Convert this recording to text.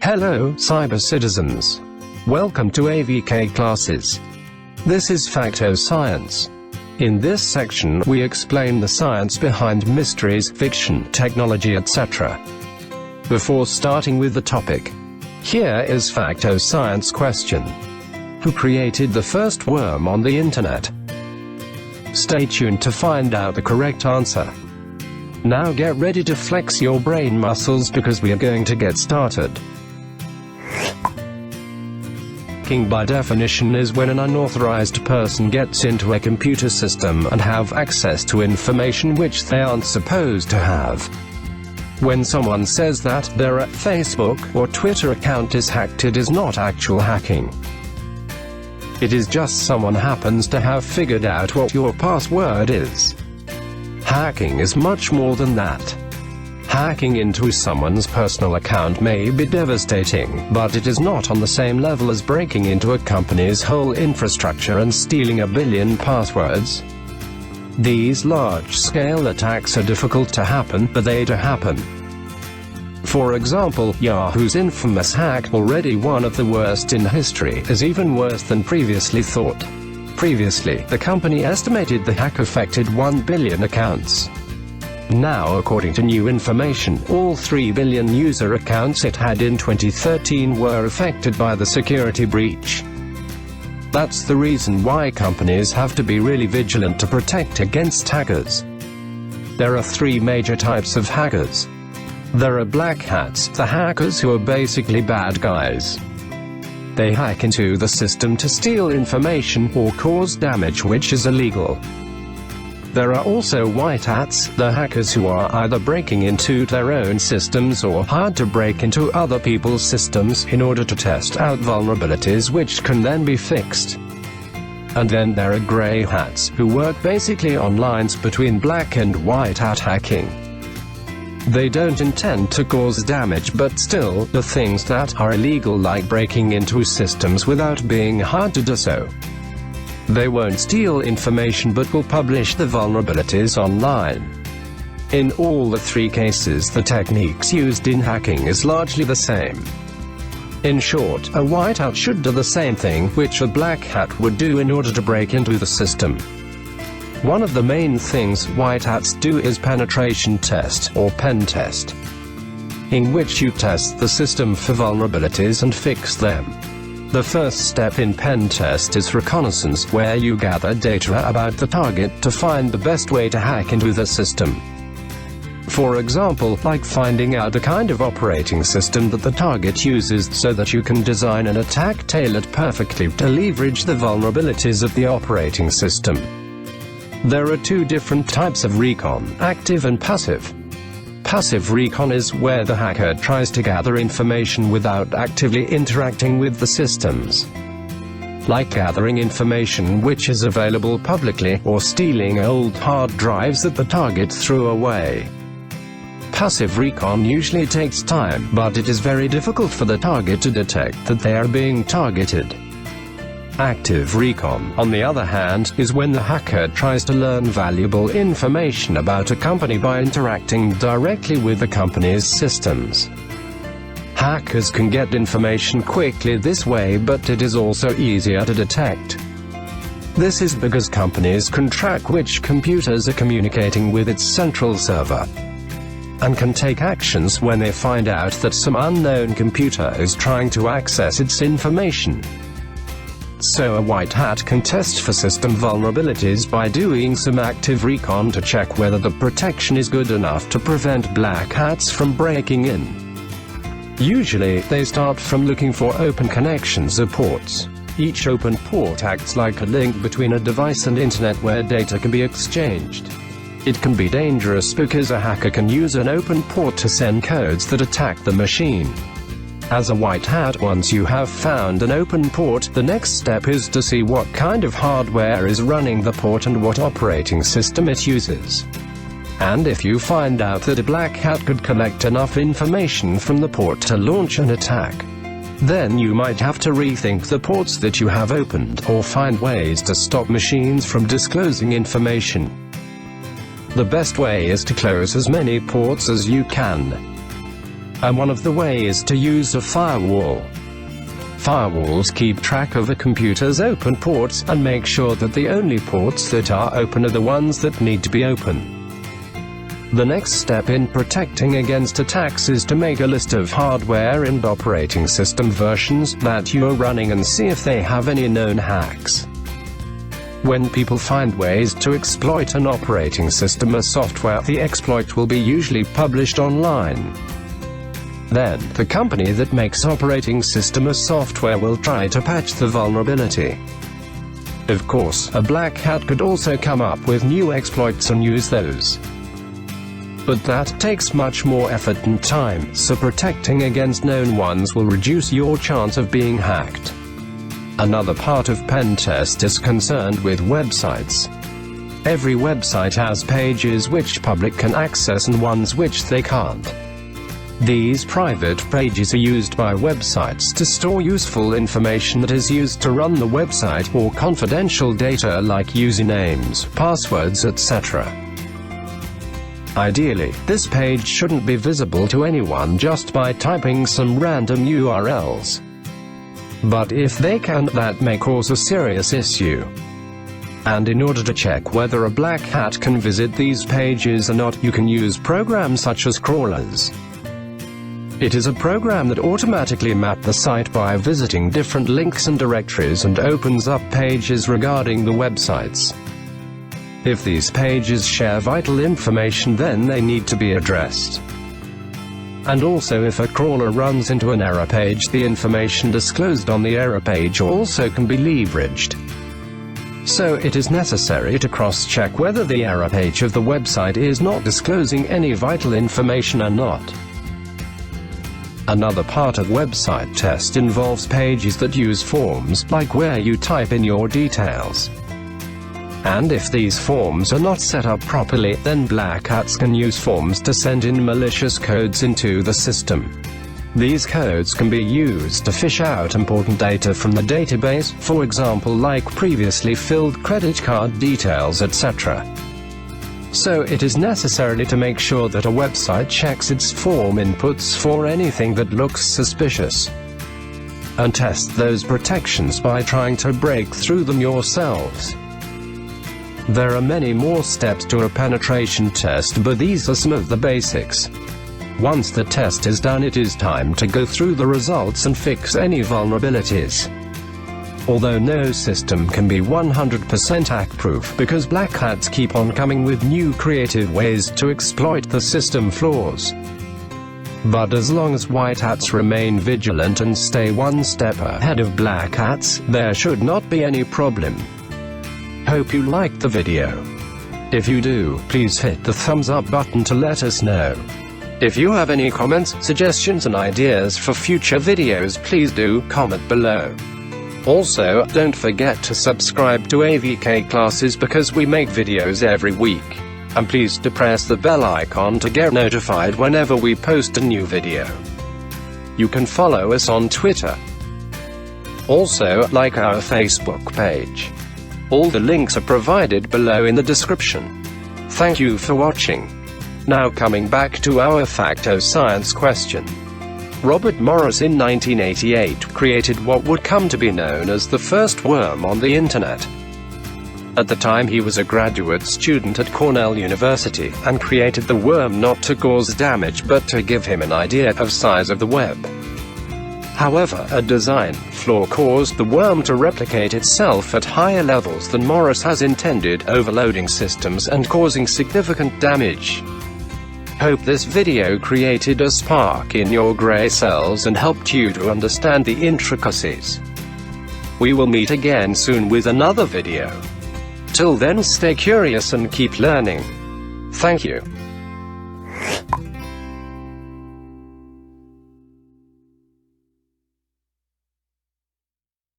Hello, cyber citizens. Welcome to AVK classes. This is Facto-Science. In this section, we explain the science behind mysteries, fiction, technology, etc. Before starting with the topic, here is Facto-Science question. Who created the first worm on the internet? Stay tuned to find out the correct answer. Now get ready to flex your brain muscles because we are going to get started. Hacking by definition is when an unauthorized person gets into a computer system and have access to information which they aren't supposed to have. When someone says that their Facebook or Twitter account is hacked, it is not actual hacking. It is just someone happens to have figured out what your password is. Hacking is much more than that. Hacking into someone's personal account may be devastating, but it is not on the same level as breaking into a company's whole infrastructure and stealing 1 billion passwords. These large-scale attacks are difficult to happen, but they do happen. For example, Yahoo's infamous hack, already one of the worst in history, is even worse than previously thought. Previously, the company estimated the hack affected 1 billion accounts. Now, according to new information, all 3 billion user accounts it had in 2013 were affected by the security breach. That's the reason why companies have to be really vigilant to protect against hackers. There are 3 major types of hackers. There are black hats, the hackers who are basically bad guys. They hack into the system to steal information or cause damage which is illegal. There are also white hats, the hackers who are either breaking into their own systems or hired to break into other people's systems in order to test out vulnerabilities which can then be fixed. And then there are gray hats, who work basically on lines between black and white hat hacking. They don't intend to cause damage, but still, the things that are illegal, like breaking into systems without being hired to do so. They won't steal information but will publish the vulnerabilities online. In all the 3 cases, the techniques used in hacking is largely the same. In short, a white hat should do the same thing which a black hat would do in order to break into the system. One of the main things white hats do is penetration test, or pen test, in which you test the system for vulnerabilities and fix them. The first step in pen test is reconnaissance, where you gather data about the target to find the best way to hack into the system. For example, like finding out the kind of operating system that the target uses so that you can design an attack tailored perfectly to leverage the vulnerabilities of the operating system. There are 2 different types of recon, active and passive. Passive recon is where the hacker tries to gather information without actively interacting with the systems. Like gathering information which is available publicly, or stealing old hard drives that the target threw away. Passive recon usually takes time, but it is very difficult for the target to detect that they are being targeted. Active recon, on the other hand, is when the hacker tries to learn valuable information about a company by interacting directly with the company's systems. Hackers can get information quickly this way, but it is also easier to detect. This is because companies can track which computers are communicating with its central server, and can take actions when they find out that some unknown computer is trying to access its information. So a white hat can test for system vulnerabilities by doing some active recon to check whether the protection is good enough to prevent black hats from breaking in. Usually, they start from looking for open connections or ports. Each open port acts like a link between a device and internet where data can be exchanged. It can be dangerous because a hacker can use an open port to send codes that attack the machine. As a white hat, once you have found an open port, the next step is to see what kind of hardware is running the port and what operating system it uses. And if you find out that a black hat could collect enough information from the port to launch an attack, then you might have to rethink the ports that you have opened, or find ways to stop machines from disclosing information. The best way is to close as many ports as you can. and one of the ways is to use a firewall. Firewalls keep track of a computer's open ports, and make sure that the only ports that are open are the ones that need to be open. The next step in protecting against attacks is to make a list of hardware and operating system versions that you are running and see if they have any known hacks. When people find ways to exploit an operating system or software, the exploit will be usually published online. Then, the company that makes operating system or software will try to patch the vulnerability. Of course, a black hat could also come up with new exploits and use those. But that takes much more effort and time, so protecting against known ones will reduce your chance of being hacked. Another part of pen test is concerned with websites. Every website has pages which public can access and ones which they can't. These private pages are used by websites to store useful information that is used to run the website, or confidential data like usernames, passwords, etc. Ideally, this page shouldn't be visible to anyone just by typing some random URLs. But if they can, that may cause a serious issue. And in order to check whether a black hat can visit these pages or not, you can use programs such as crawlers. It is a program that automatically maps the site by visiting different links and directories and opens up pages regarding the websites. If these pages share vital information, then they need to be addressed. And also, if a crawler runs into an error page, the information disclosed on the error page also can be leveraged. So it is necessary to cross-check whether the error page of the website is not disclosing any vital information or not. Another part of website test involves pages that use forms, like where you type in your details. And if these forms are not set up properly, then black hats can use forms to send in malicious codes into the system. These codes can be used to fish out important data from the database, for example like previously filled credit card details, etc. So it is necessary to make sure that a website checks its form inputs for anything that looks suspicious, and test those protections by trying to break through them yourselves. There are many more steps to a penetration test, but these are some of the basics. Once the test is done, it is time to go through the results and fix any vulnerabilities. Although no system can be 100% hack-proof, because black hats keep on coming with new creative ways to exploit the system flaws. But as long as white hats remain vigilant and stay one step ahead of black hats, there should not be any problem. Hope you liked the video. If you do, please hit the thumbs up button to let us know. If you have any comments, suggestions and ideas for future videos, please do comment below. Also, don't forget to subscribe to AVK Classes because we make videos every week. And please do press the bell icon to get notified whenever we post a new video. You can follow us on Twitter. Also, like our Facebook page. All the links are provided below in the description. Thank you for watching. Now coming back to our fact or science question. Robert Morris in 1988 created what would come to be known as the first worm on the internet. At the time he was a graduate student at Cornell University, and created the worm not to cause damage but to give him an idea of size of the web. However, a design flaw caused the worm to replicate itself at higher levels than Morris has intended, overloading systems and causing significant damage. Hope this video created a spark in your gray cells and helped you to understand the intricacies. We will meet again soon with another video. Till then, stay curious and keep learning. Thank you.